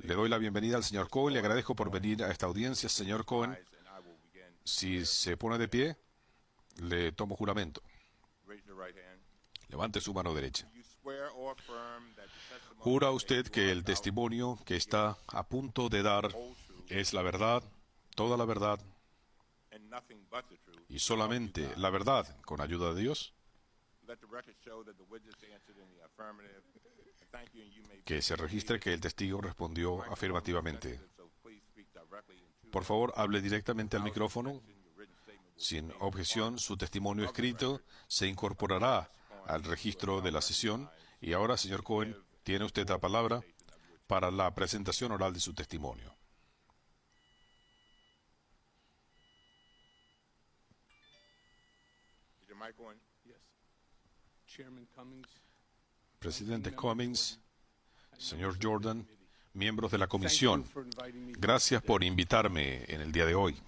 Le doy la bienvenida al señor Cohen. Le agradezco por venir a esta audiencia, señor Cohen. Si se pone de pie, le tomo juramento. Levante su mano derecha. ¿Jura usted que el testimonio que está a punto de dar es la verdad, toda la verdad y solamente la verdad con ayuda de Dios? Que se registre que el testigo respondió afirmativamente. Por favor, hable directamente al micrófono. Sin objeción, su testimonio escrito se incorporará al registro de la sesión. Y ahora, señor Cohen, tiene usted la palabra para la presentación oral de su testimonio. Presidente Cummings, señor Jordan, miembros de la comisión, gracias por invitarme en el día de hoy.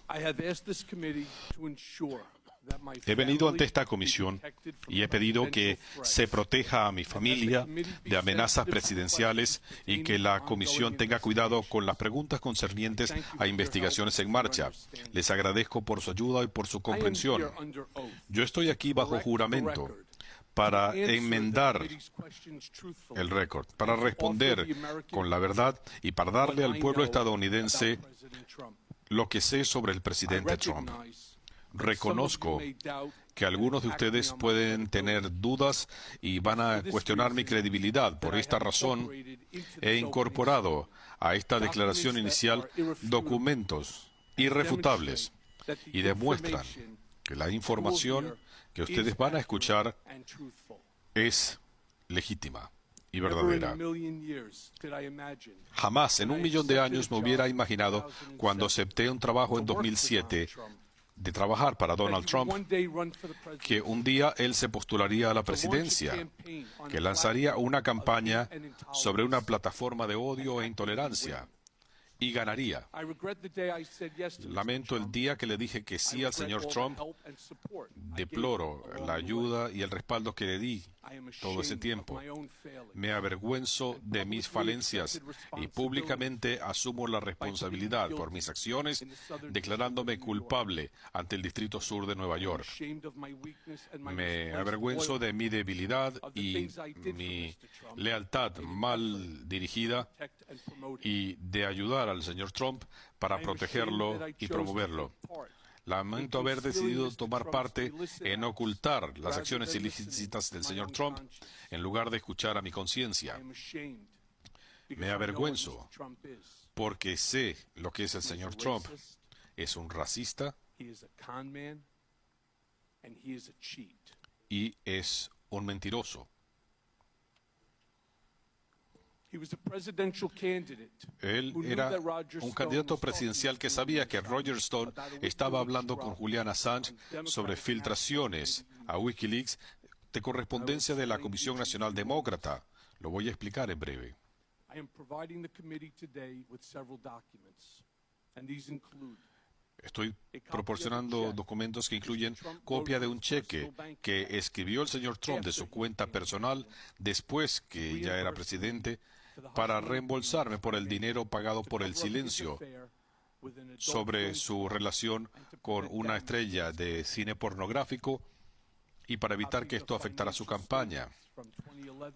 He venido ante esta comisión y he pedido que se proteja a mi familia de amenazas presidenciales y que la comisión tenga cuidado con las preguntas concernientes a investigaciones en marcha. Les agradezco por su ayuda y por su comprensión. Yo estoy aquí bajo juramento para enmendar el récord, para responder con la verdad y para darle al pueblo estadounidense lo que sé sobre el presidente Trump. Reconozco que algunos de ustedes pueden tener dudas y van a cuestionar mi credibilidad. Por esta razón, he incorporado a esta declaración inicial documentos irrefutables y demuestran que la información que ustedes van a escuchar es legítima y verdadera. Jamás en 1.000.000 de años me hubiera imaginado, cuando acepté un trabajo en 2007 de trabajar para Donald Trump, que un día él se postularía a la presidencia, que lanzaría una campaña sobre una plataforma de odio e intolerancia y ganaría. Lamento el día que le dije que sí al señor Trump. Deploro la ayuda y el respaldo que le di todo ese tiempo. Me avergüenzo de mis falencias y públicamente asumo la responsabilidad por mis acciones, declarándome culpable ante el Distrito Sur de Nueva York. Me avergüenzo de mi debilidad y mi lealtad mal dirigida y de ayudar al señor Trump para protegerlo y promoverlo. Lamento haber decidido tomar parte en ocultar las acciones ilícitas del señor Trump en lugar de escuchar a mi conciencia. Me avergüenzo porque sé lo que es el señor Trump. Es un racista y es un mentiroso. Él era un candidato presidencial que sabía que Roger Stone estaba hablando con Julian Assange sobre filtraciones a Wikileaks de correspondencia de la Comisión Nacional Demócrata. Lo voy a explicar en breve. Estoy proporcionando documentos que incluyen copia de un cheque que escribió el señor Trump de su cuenta personal después que ya era presidente, para reembolsarme por el dinero pagado por el silencio sobre su relación con una estrella de cine pornográfico y para evitar que esto afectara su campaña.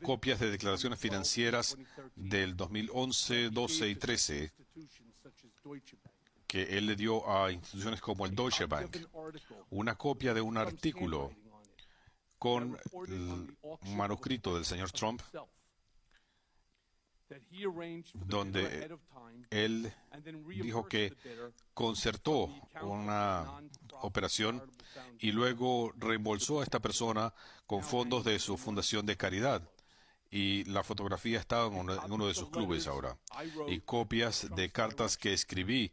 Copias de declaraciones financieras del 2011, 12 y 13 que él le dio a instituciones como el Deutsche Bank. Una copia de un artículo con un manuscrito del señor Trump, donde él dijo que concertó una operación y luego reembolsó a esta persona con fondos de su fundación de caridad. Y la fotografía está en uno de sus clubes ahora. Y copias de cartas que escribí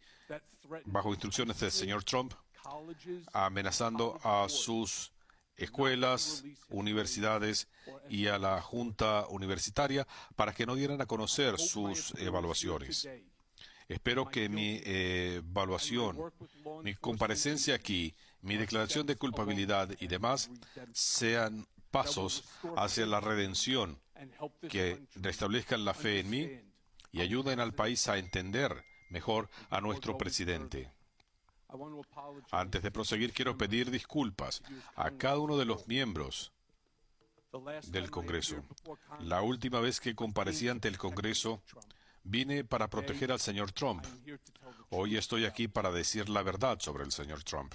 bajo instrucciones del señor Trump, amenazando a sus escuelas, universidades y a la junta universitaria para que no dieran a conocer sus evaluaciones. Espero que mi evaluación, mi comparecencia aquí, mi declaración de culpabilidad y demás sean pasos hacia la redención que restablezcan la fe en mí y ayuden al país a entender mejor a nuestro presidente. Antes de proseguir, quiero pedir disculpas a cada uno de los miembros del Congreso. La última vez que comparecí ante el Congreso, vine para proteger al señor Trump. Hoy estoy aquí para decir la verdad sobre el señor Trump.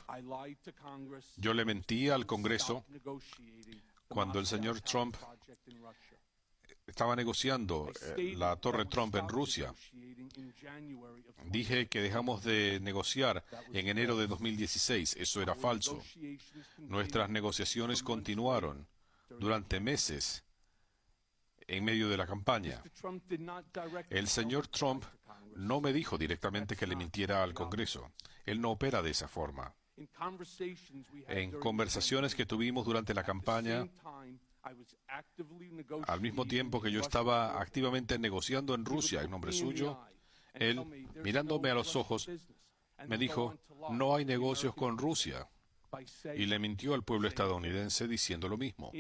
Yo le mentí al Congreso cuando el señor Trump estaba negociando la Torre Trump en Rusia. Dije que dejamos de negociar en enero de 2016. Eso era falso. Nuestras negociaciones continuaron durante meses en medio de la campaña. El señor Trump no me dijo directamente que le mintiera al Congreso. Él no opera de esa forma. En conversaciones que tuvimos durante la campaña, al mismo tiempo que yo estaba activamente negociando en Rusia en nombre suyo, él, mirándome a los ojos, me dijo, no hay negocios con Rusia. Y le mintió al pueblo estadounidense diciendo lo mismo.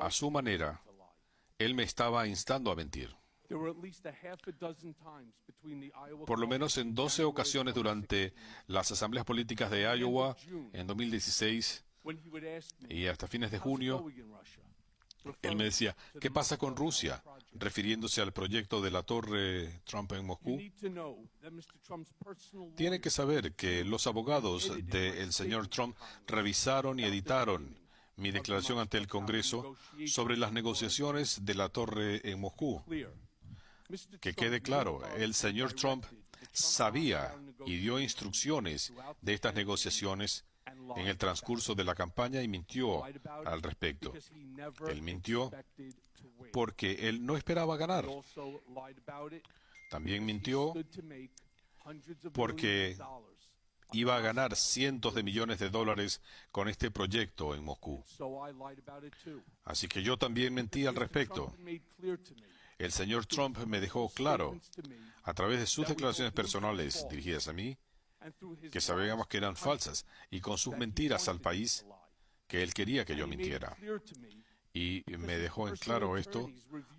A su manera, él me estaba instando a mentir. Por lo menos en 12 ocasiones durante las asambleas políticas de Iowa en 2016 y hasta fines de junio, él me decía, ¿qué pasa con Rusia? Refiriéndose al proyecto de la Torre Trump en Moscú. Tiene que saber que los abogados del señor Trump revisaron y editaron mi declaración ante el Congreso sobre las negociaciones de la Torre en Moscú. Que quede claro, el señor Trump sabía y dio instrucciones de estas negociaciones en el transcurso de la campaña y mintió al respecto. Él mintió porque él no esperaba ganar. También mintió porque iba a ganar cientos de millones de dólares con este proyecto en Moscú. Así que yo también mentí al respecto. El señor Trump me dejó claro, a través de sus declaraciones personales dirigidas a mí, que sabíamos que eran falsas, y con sus mentiras al país, que él quería que yo mintiera. Y me dejó en claro esto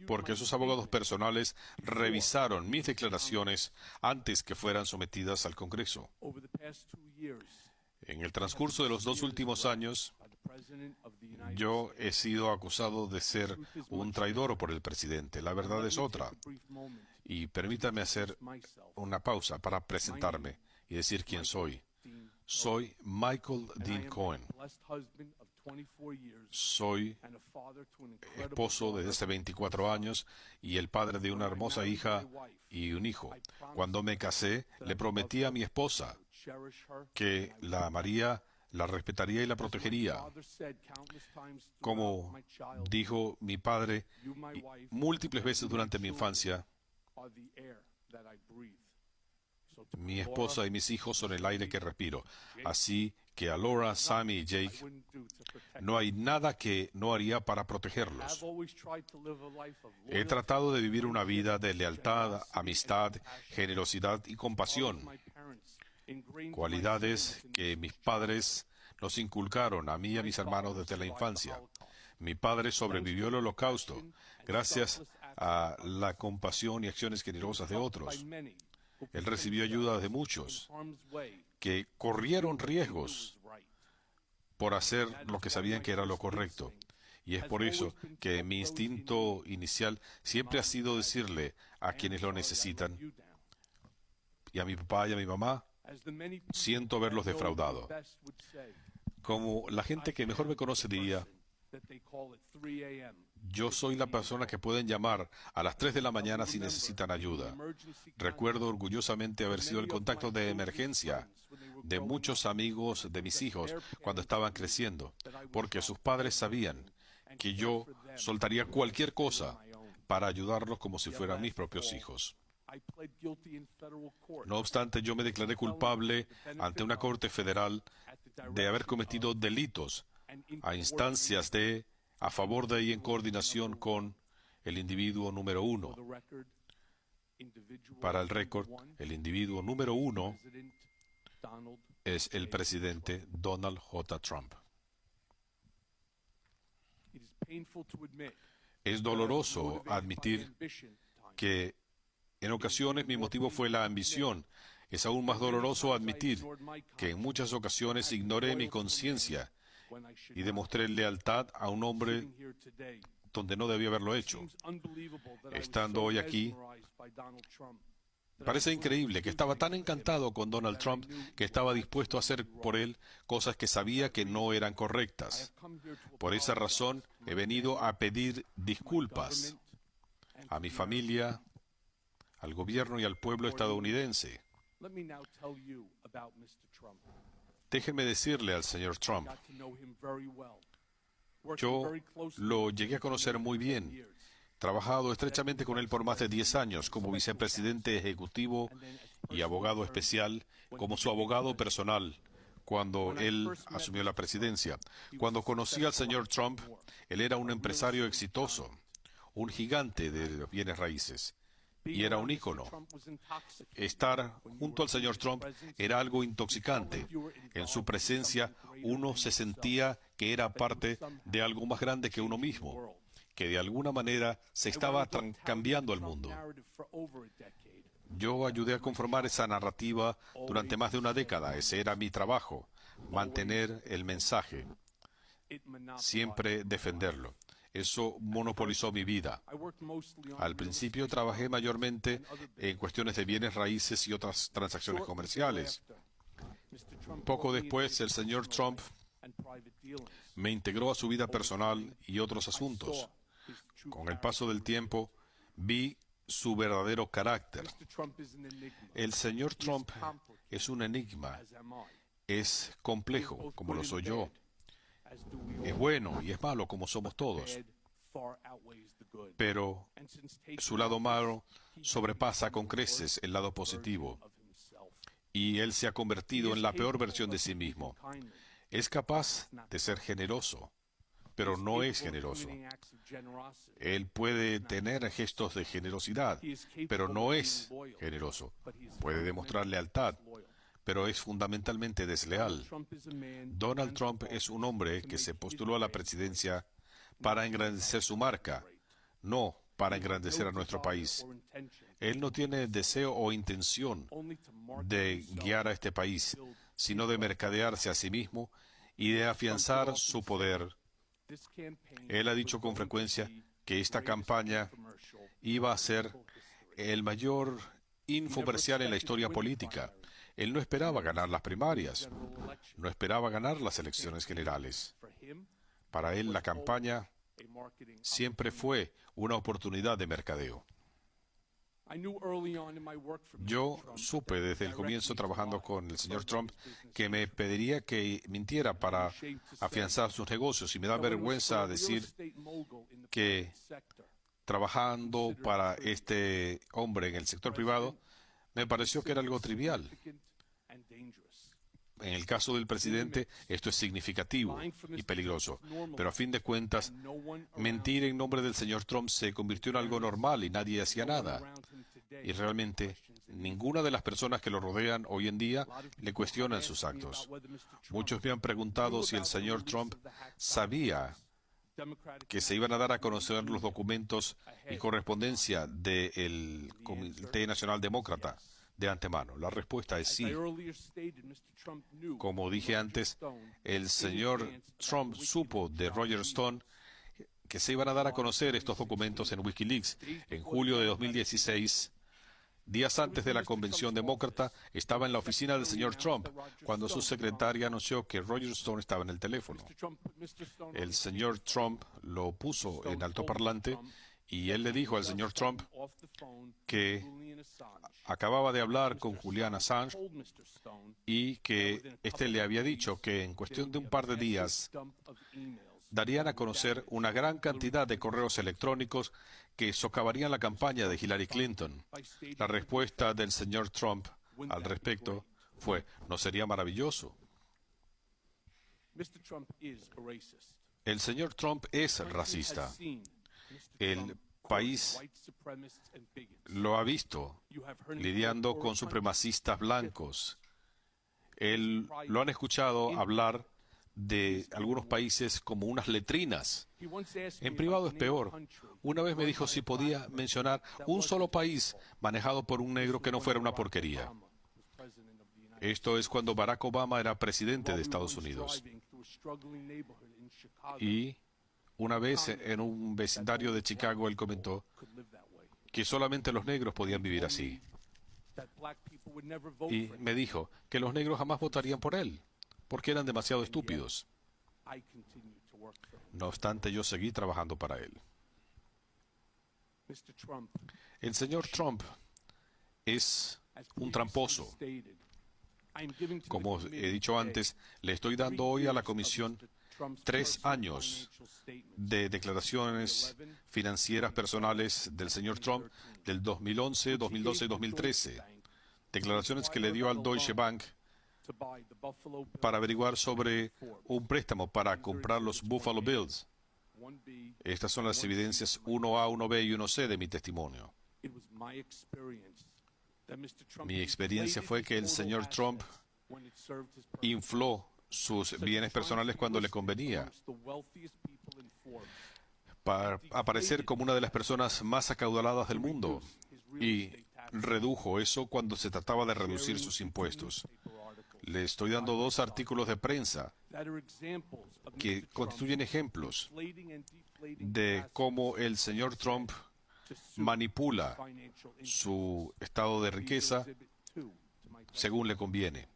porque sus abogados personales revisaron mis declaraciones antes que fueran sometidas al Congreso. En el transcurso de los 2 últimos años, yo he sido acusado de ser un traidor por el presidente. La verdad es otra. Y permítame hacer una pausa para presentarme y decir quién soy. Soy Michael Dean Cohen. Soy esposo desde hace 24 años y el padre de una hermosa hija y un hijo. Cuando me casé, le prometí a mi esposa que la amaría, la respetaría y la protegería. Como dijo mi padre múltiples veces durante mi infancia, mi esposa y mis hijos son el aire que respiro. Así que a Laura, Sammy y Jake, no hay nada que no haría para protegerlos. He tratado de vivir una vida de lealtad, amistad, generosidad y compasión, cualidades que mis padres nos inculcaron a mí y a mis hermanos desde la infancia. Mi padre sobrevivió al Holocausto gracias a la compasión y acciones generosas de otros. Él recibió ayuda de muchos que corrieron riesgos por hacer lo que sabían que era lo correcto. Y es por eso que mi instinto inicial siempre ha sido decirle a quienes lo necesitan, y a mi papá y a mi mamá, siento haberlos defraudado. Como la gente que mejor me conoce diría, yo soy la persona que pueden llamar a las 3 de la mañana si necesitan ayuda. Recuerdo orgullosamente haber sido el contacto de emergencia de muchos amigos de mis hijos cuando estaban creciendo, porque sus padres sabían que yo soltaría cualquier cosa para ayudarlos como si fueran mis propios hijos. No obstante, yo me declaré culpable ante una corte federal de haber cometido delitos a instancias de, a favor de y en coordinación con el individuo número 1. Para el récord, el individuo número 1 es el presidente Donald J. Trump. Es doloroso admitir que en ocasiones mi motivo fue la ambición. Es aún más doloroso admitir que en muchas ocasiones ignoré mi conciencia y demostré lealtad a un hombre donde no debía haberlo hecho. Estando hoy aquí, parece increíble que estaba tan encantado con Donald Trump que estaba dispuesto a hacer por él cosas que sabía que no eran correctas. Por esa razón he venido a pedir disculpas a mi familia, al gobierno y al pueblo estadounidense. Déjenme decirle al señor Trump, yo lo llegué a conocer muy bien. Trabajado estrechamente con él por más de 10 años como vicepresidente ejecutivo y abogado especial, como su abogado personal, cuando él asumió la presidencia. Cuando conocí al señor Trump, él era un empresario exitoso, un gigante de los bienes raíces, y era un ícono. Estar junto al señor Trump era algo intoxicante. En su presencia, uno se sentía que era parte de algo más grande que uno mismo, que de alguna manera se estaba cambiando el mundo. Yo ayudé a conformar esa narrativa durante más de una década. Ese era mi trabajo, mantener el mensaje, siempre defenderlo. Eso monopolizó mi vida. Al principio trabajé mayormente en cuestiones de bienes raíces y otras transacciones comerciales. Poco después, el señor Trump me integró a su vida personal y otros asuntos. Con el paso del tiempo, vi su verdadero carácter. El señor Trump es un enigma. Es complejo, como lo soy yo. Es bueno y es malo, como somos todos. Pero su lado malo sobrepasa con creces el lado positivo. Y él se ha convertido en la peor versión de sí mismo. Es capaz de ser generoso, pero no es generoso. Él puede tener gestos de generosidad, pero no es generoso. Puede demostrar lealtad, pero es fundamentalmente desleal. Donald Trump es un hombre que se postuló a la presidencia para engrandecer su marca, no para engrandecer a nuestro país. Él no tiene deseo o intención de guiar a este país, sino de mercadearse a sí mismo y de afianzar su poder. Él ha dicho con frecuencia que esta campaña iba a ser el mayor infomercial en la historia política. Él no esperaba ganar las primarias, no esperaba ganar las elecciones generales. Para él la campaña siempre fue una oportunidad de mercadeo. Yo supe desde el comienzo trabajando con el señor Trump que me pediría que mintiera para afianzar sus negocios, y me da vergüenza decir que trabajando para este hombre en el sector privado me pareció que era algo trivial. En el caso del presidente, esto es significativo y peligroso. Pero a fin de cuentas, mentir en nombre del señor Trump se convirtió en algo normal y nadie hacía nada. Y realmente, ninguna de las personas que lo rodean hoy en día le cuestionan sus actos. Muchos me han preguntado si el señor Trump sabía que se iban a dar a conocer los documentos y correspondencia del Comité Nacional Demócrata de antemano. La respuesta es sí. Como dije antes, el señor Trump supo de Roger Stone que se iban a dar a conocer estos documentos en Wikileaks. En julio de 2016, días antes de la convención demócrata, estaba en la oficina del señor Trump cuando su secretaria anunció que Roger Stone estaba en el teléfono. El señor Trump lo puso en altoparlante y él le dijo al señor Trump que acababa de hablar con Julian Assange y que éste le había dicho que en cuestión de un par de días darían a conocer una gran cantidad de correos electrónicos que socavarían la campaña de Hillary Clinton. La respuesta del señor Trump al respecto fue: ¿no sería maravilloso? El señor Trump es racista. El país lo ha visto lidiando con supremacistas blancos. Lo han escuchado hablar de algunos países como unas letrinas. En privado es peor. Una vez me dijo si podía mencionar un solo país manejado por un negro que no fuera una porquería. Esto es cuando Barack Obama era presidente de Estados Unidos. Y una vez en un vecindario de Chicago, él comentó que solamente los negros podían vivir así. Y me dijo que los negros jamás votarían por él, porque eran demasiado estúpidos. No obstante, yo seguí trabajando para él. El señor Trump es un tramposo. Como he dicho antes, le estoy dando hoy a la comisión 3 años de declaraciones financieras personales del señor Trump del 2011, 2012 y 2013. Declaraciones que le dio al Deutsche Bank para averiguar sobre un préstamo para comprar los Buffalo Bills. Estas son las evidencias 1A, 1B y 1C de mi testimonio. Mi experiencia fue que el señor Trump infló sus bienes personales cuando le convenía, para aparecer como una de las personas más acaudaladas del mundo, y redujo eso cuando se trataba de reducir sus impuestos. Le estoy dando 2 artículos de prensa que constituyen ejemplos de cómo el señor Trump manipula su estado de riqueza según le conviene.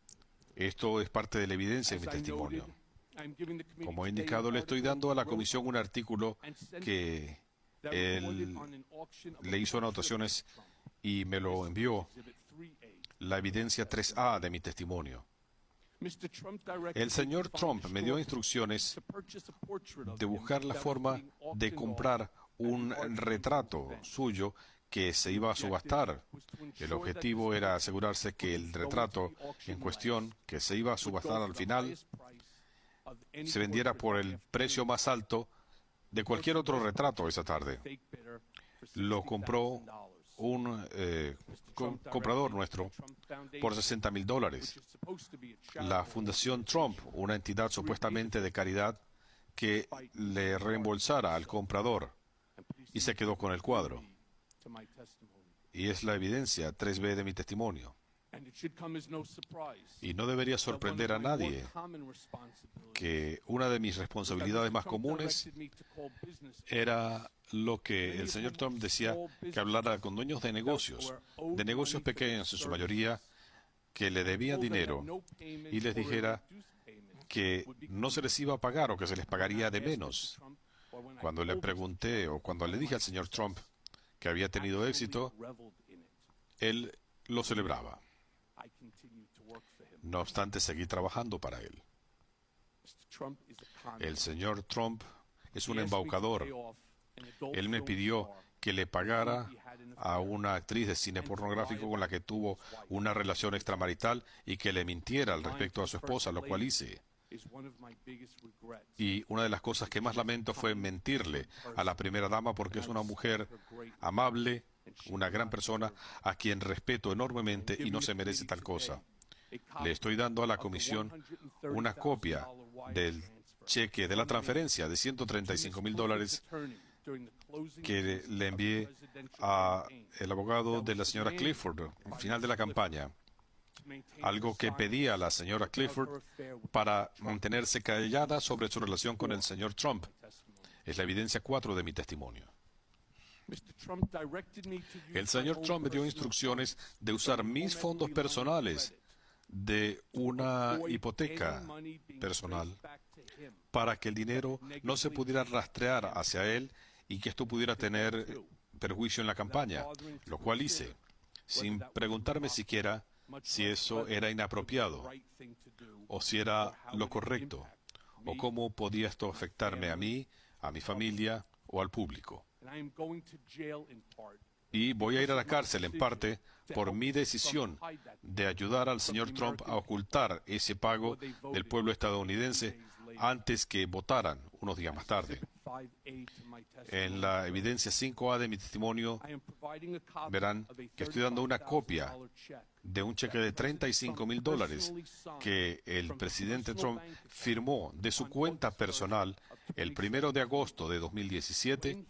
Esto es parte de la evidencia de mi testimonio. Como he indicado, le estoy dando a la comisión un artículo que él le hizo anotaciones y me lo envió, la evidencia 3A de mi testimonio. El señor Trump me dio instrucciones de buscar la forma de comprar un retrato suyo que se iba a subastar. El objetivo era asegurarse que el retrato en cuestión, que se iba a subastar al final, se vendiera por el precio más alto de cualquier otro retrato esa tarde. Lo compró un comprador nuestro por $60,000. La Fundación Trump, una entidad supuestamente de caridad que le reembolsara al comprador, y se quedó con el cuadro. Y es la evidencia 3B de mi testimonio. Y no debería sorprender a nadie que una de mis responsabilidades más comunes era lo que el señor Trump decía, que hablara con dueños de negocios pequeños en su mayoría, que le debían dinero, y les dijera que no se les iba a pagar o que se les pagaría de menos. Cuando le pregunté o cuando le dije al señor Trump que había tenido éxito, él lo celebraba. No obstante, seguí trabajando para él. El señor Trump es un embaucador. Él me pidió que le pagara a una actriz de cine pornográfico con la que tuvo una relación extramarital y que le mintiera al respecto a su esposa, lo cual hice. Y una de las cosas que más lamento fue mentirle a la primera dama, porque es una mujer amable, una gran persona a quien respeto enormemente y no se merece tal cosa. Le estoy dando a la comisión una copia del cheque de la transferencia de $135,000 que le envié al abogado de la señora Clifford al final de la campaña. Algo que pedía a la señora Clifford para mantenerse callada sobre su relación con el señor Trump. Es la evidencia 4 de mi testimonio. El señor Trump me dio instrucciones de usar mis fondos personales de una hipoteca personal para que el dinero no se pudiera rastrear hacia él y que esto pudiera tener perjuicio en la campaña, lo cual hice, sin preguntarme siquiera si eso era inapropiado o si era lo correcto o cómo podía esto afectarme a mí, a mi familia o al público. Y voy a ir a la cárcel en parte por mi decisión de ayudar al señor Trump a ocultar ese pago del pueblo estadounidense antes que votaran unos días más tarde. En la evidencia 5A de mi testimonio verán que estoy dando una copia de un cheque de $35,000 que el presidente Trump firmó de su cuenta personal el 1 de agosto de 2017,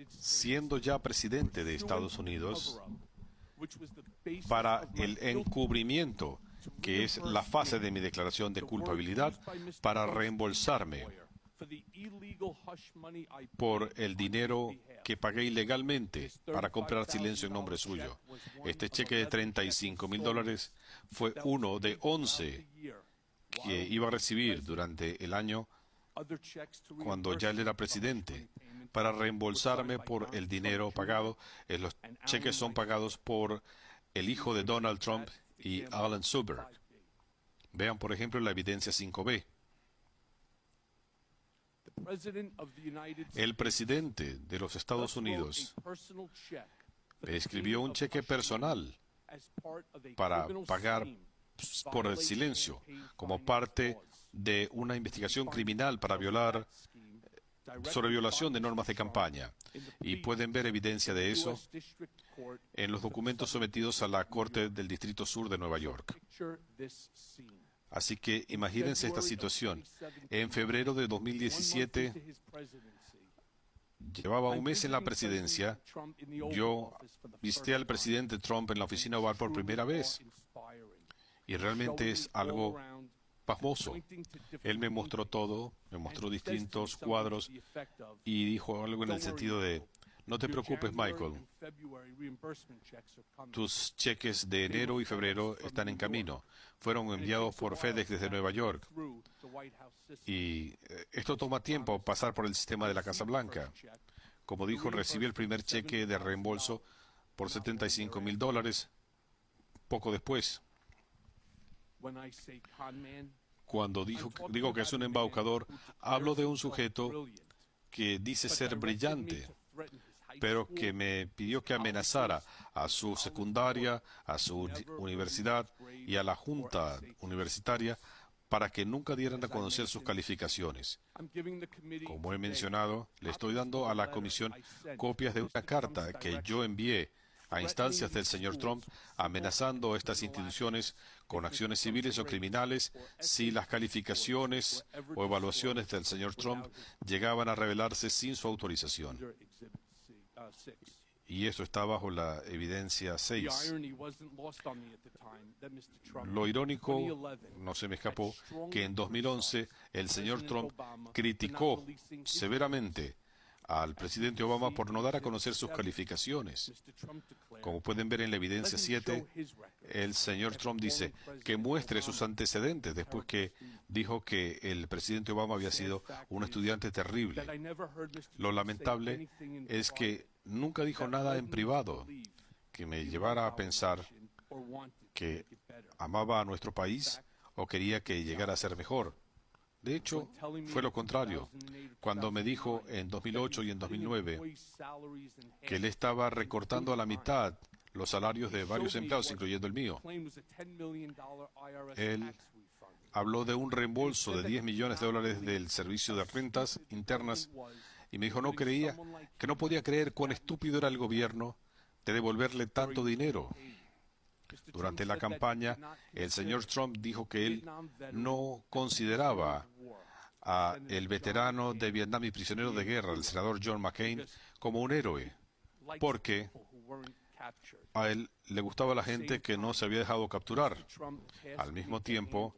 siendo ya presidente de Estados Unidos, para el encubrimiento, que es la fase de mi declaración de culpabilidad, para reembolsarme por el dinero que pagué ilegalmente para comprar silencio en nombre suyo. Este cheque de $35,000 fue uno de 11 que iba a recibir durante el año cuando ya él era presidente, para reembolsarme por el dinero pagado. Los cheques son pagados por el hijo de Donald Trump y Alan Suberg. Vean, por ejemplo, la evidencia 5B. El presidente de los Estados Unidos escribió un cheque personal para pagar por el silencio, como parte de una investigación criminal sobre violación de normas de campaña. Y pueden ver evidencia de eso en los documentos sometidos a la Corte del Distrito Sur de Nueva York. Así que imagínense esta situación. En febrero de 2017, llevaba un mes en la presidencia, yo visité al presidente Trump en la oficina oval por primera vez. Y realmente es algo pasmoso. Él me mostró todo, me mostró distintos cuadros y dijo algo en el sentido de: no te preocupes, Michael, tus cheques de enero y febrero están en camino. Fueron enviados por FedEx desde Nueva York. Y esto toma tiempo, pasar por el sistema de la Casa Blanca. Como dijo, recibí el primer cheque de reembolso por $75,000 poco después. Cuando digo que es un embaucador, hablo de un sujeto que dice ser brillante, pero que me pidió que amenazara a su secundaria, a su universidad y a la junta universitaria para que nunca dieran a conocer sus calificaciones. Como he mencionado, le estoy dando a la comisión copias de una carta que yo envié a instancias del señor Trump, amenazando a estas instituciones con acciones civiles o criminales si las calificaciones o evaluaciones del señor Trump llegaban a revelarse sin su autorización. Y eso está bajo la evidencia 6. Lo irónico, no se me escapó, que en 2011 el señor Trump criticó severamente al presidente Obama por no dar a conocer sus calificaciones. Como pueden ver en la evidencia 7, el señor Trump dice que muestre sus antecedentes después que dijo que el presidente Obama había sido un estudiante terrible. Lo lamentable es que nunca dijo nada en privado que me llevara a pensar que amaba a nuestro país o quería que llegara a ser mejor. De hecho, fue lo contrario. Cuando me dijo en 2008 y en 2009 que él estaba recortando a la mitad los salarios de varios empleados, incluyendo el mío, él habló de un reembolso de $10 millones del Servicio de Rentas Internas y me dijo que no podía creer cuán estúpido era el gobierno de devolverle tanto dinero. Durante la campaña, el señor Trump dijo que él no consideraba a el veterano de Vietnam y prisionero de guerra, el senador John McCain, como un héroe, porque a él le gustaba la gente que no se había dejado capturar. Al mismo tiempo,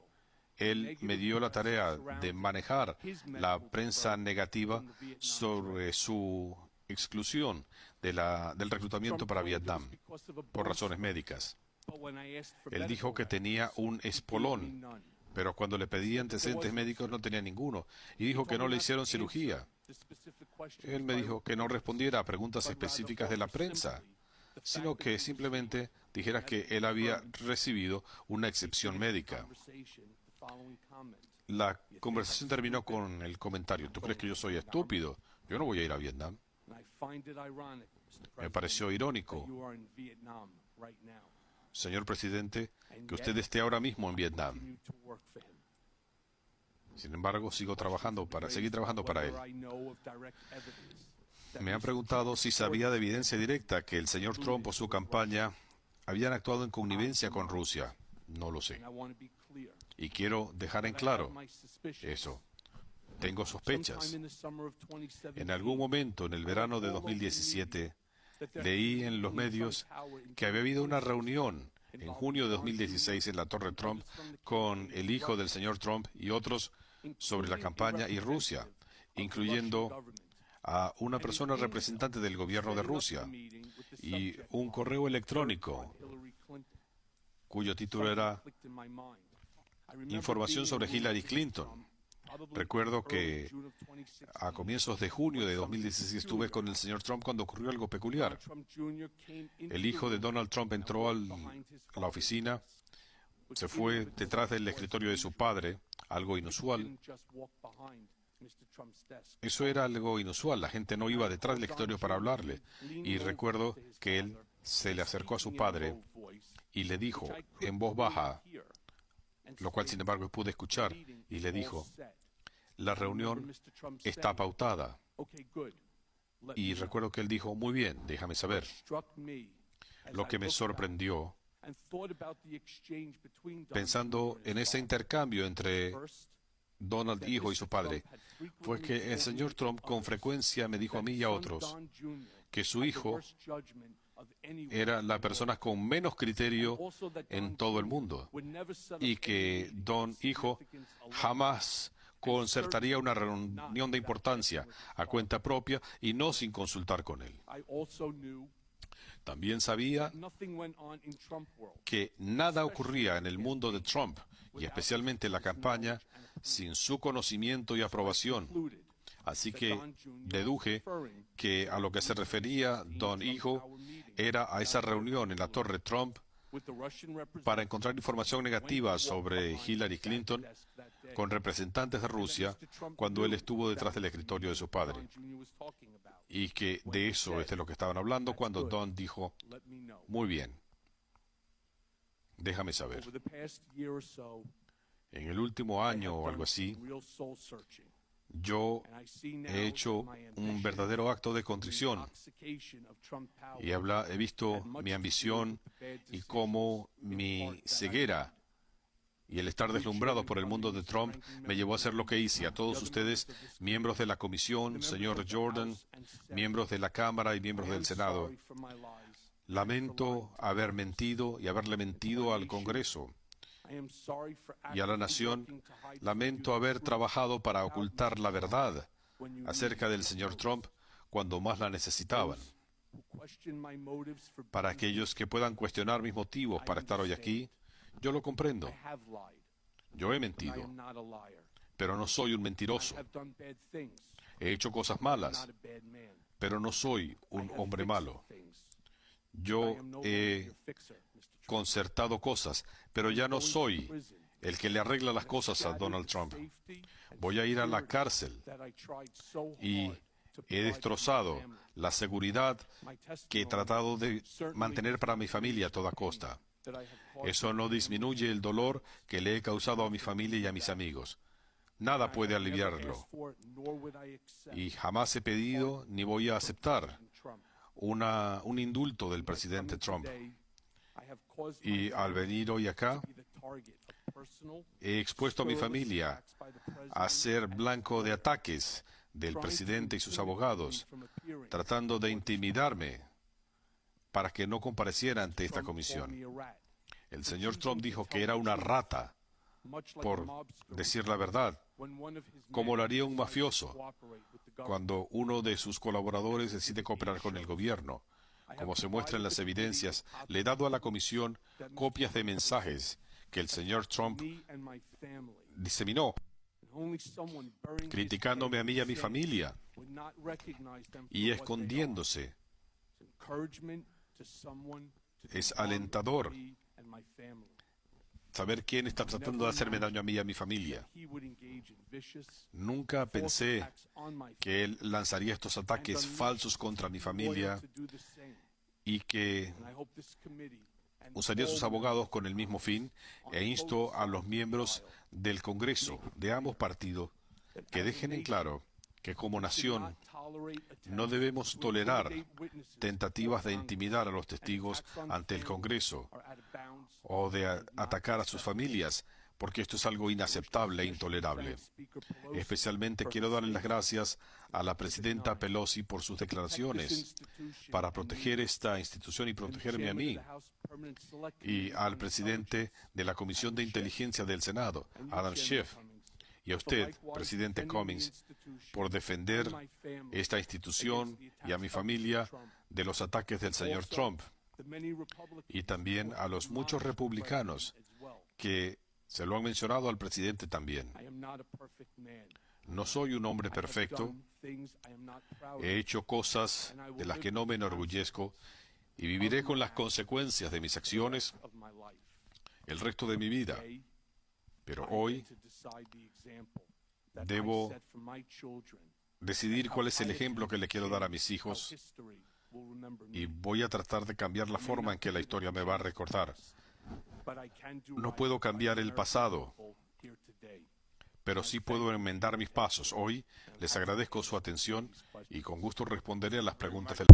él me dio la tarea de manejar la prensa negativa sobre su exclusión del reclutamiento para Vietnam por razones médicas. Él dijo que tenía un espolón, pero cuando le pedí antecedentes médicos no tenía ninguno, y dijo que no le hicieron cirugía. Él me dijo que no respondiera a preguntas específicas de la prensa, sino que simplemente dijera que él había recibido una excepción médica. La conversación terminó con el comentario: ¿tú crees que yo soy estúpido? Yo no voy a ir a Vietnam. Me pareció irónico, señor presidente, que usted esté ahora mismo en Vietnam. Sin embargo, seguir trabajando para él. Me han preguntado si sabía de evidencia directa que el señor Trump o su campaña habían actuado en connivencia con Rusia. No lo sé. Y quiero dejar en claro eso. Tengo sospechas. En algún momento, en el verano de 2017, leí en los medios que había habido una reunión en junio de 2016 en la Torre Trump con el hijo del señor Trump y otros sobre la campaña y Rusia, incluyendo a una persona representante del gobierno de Rusia y un correo electrónico cuyo título era Información sobre Hillary Clinton. Recuerdo que a comienzos de junio de 2016 estuve con el señor Trump cuando ocurrió algo peculiar. El hijo de Donald Trump entró a la oficina, se fue detrás del escritorio de su padre, algo inusual. Eso era algo inusual, la gente no iba detrás del escritorio para hablarle. Y recuerdo que él se le acercó a su padre y le dijo en voz baja, lo cual sin embargo pude escuchar, y le dijo, la reunión está pautada. Y recuerdo que él dijo, muy bien, déjame saber. Lo que me sorprendió, pensando en ese intercambio entre Donald hijo y su padre, fue que el señor Trump con frecuencia me dijo a mí y a otros que su hijo era la persona con menos criterio en todo el mundo y que Don hijo jamás concertaría una reunión de importancia a cuenta propia y no sin consultar con él. También sabía que nada ocurría en el mundo de Trump, y especialmente en la campaña, sin su conocimiento y aprobación. Así que deduje que a lo que se refería Don hijo era a esa reunión en la Torre Trump para encontrar información negativa sobre Hillary Clinton con representantes de Rusia cuando él estuvo detrás del escritorio de su padre. Y que de eso es de lo que estaban hablando cuando Don dijo, muy bien, déjame saber. En el último año o algo así, yo he hecho un verdadero acto de contrición y he visto mi ambición y cómo mi ceguera y el estar deslumbrado por el mundo de Trump me llevó a hacer lo que hice. A todos ustedes, miembros de la comisión, señor Jordan, miembros de la Cámara y miembros del Senado, lamento haber mentido y haberle mentido al Congreso y a la nación. Lamento haber trabajado para ocultar la verdad acerca del señor Trump cuando más la necesitaban. Para aquellos que puedan cuestionar mis motivos para estar hoy aquí, yo lo comprendo. Yo he mentido, pero no soy un mentiroso. He hecho cosas malas, pero no soy un hombre malo. Yo he concertado cosas, pero ya no soy el que le arregla las cosas a Donald Trump. Voy a ir a la cárcel y he destrozado la seguridad que he tratado de mantener para mi familia a toda costa. Eso no disminuye el dolor que le he causado a mi familia y a mis amigos. Nada puede aliviarlo. Y jamás he pedido ni voy a aceptar un indulto del presidente Trump. Y al venir hoy acá, he expuesto a mi familia a ser blanco de ataques del presidente y sus abogados, tratando de intimidarme para que no compareciera ante esta comisión. El señor Trump dijo que era una rata, por decir la verdad, como lo haría un mafioso cuando uno de sus colaboradores decide cooperar con el gobierno. Como se muestra en las evidencias, le he dado a la comisión copias de mensajes que el señor Trump diseminó, criticándome a mí y a mi familia y escondiéndose. Es alentador saber quién está tratando de hacerme daño a mí y a mi familia. Nunca pensé que él lanzaría estos ataques falsos contra mi familia y que Usaría a sus abogados con el mismo fin e insto a los miembros del Congreso de ambos partidos que dejen en claro que como nación no debemos tolerar tentativas de intimidar a los testigos ante el Congreso o de atacar a sus familias, porque esto es algo inaceptable e intolerable. Especialmente quiero darle las gracias a la presidenta Pelosi por sus declaraciones para proteger esta institución y protegerme a mí, y al presidente de la Comisión de Inteligencia del Senado, Adam Schiff, y a usted, presidente Cummings, por defender esta institución y a mi familia de los ataques del señor Trump, y también a los muchos republicanos que se lo han mencionado al presidente también. No soy un hombre perfecto, he hecho cosas de las que no me enorgullezco y viviré con las consecuencias de mis acciones el resto de mi vida. Pero hoy debo decidir cuál es el ejemplo que le quiero dar a mis hijos y voy a tratar de cambiar la forma en que la historia me va a recordar. No puedo cambiar el pasado, pero sí puedo enmendar mis pasos. Hoy les agradezco su atención y con gusto responderé a las preguntas del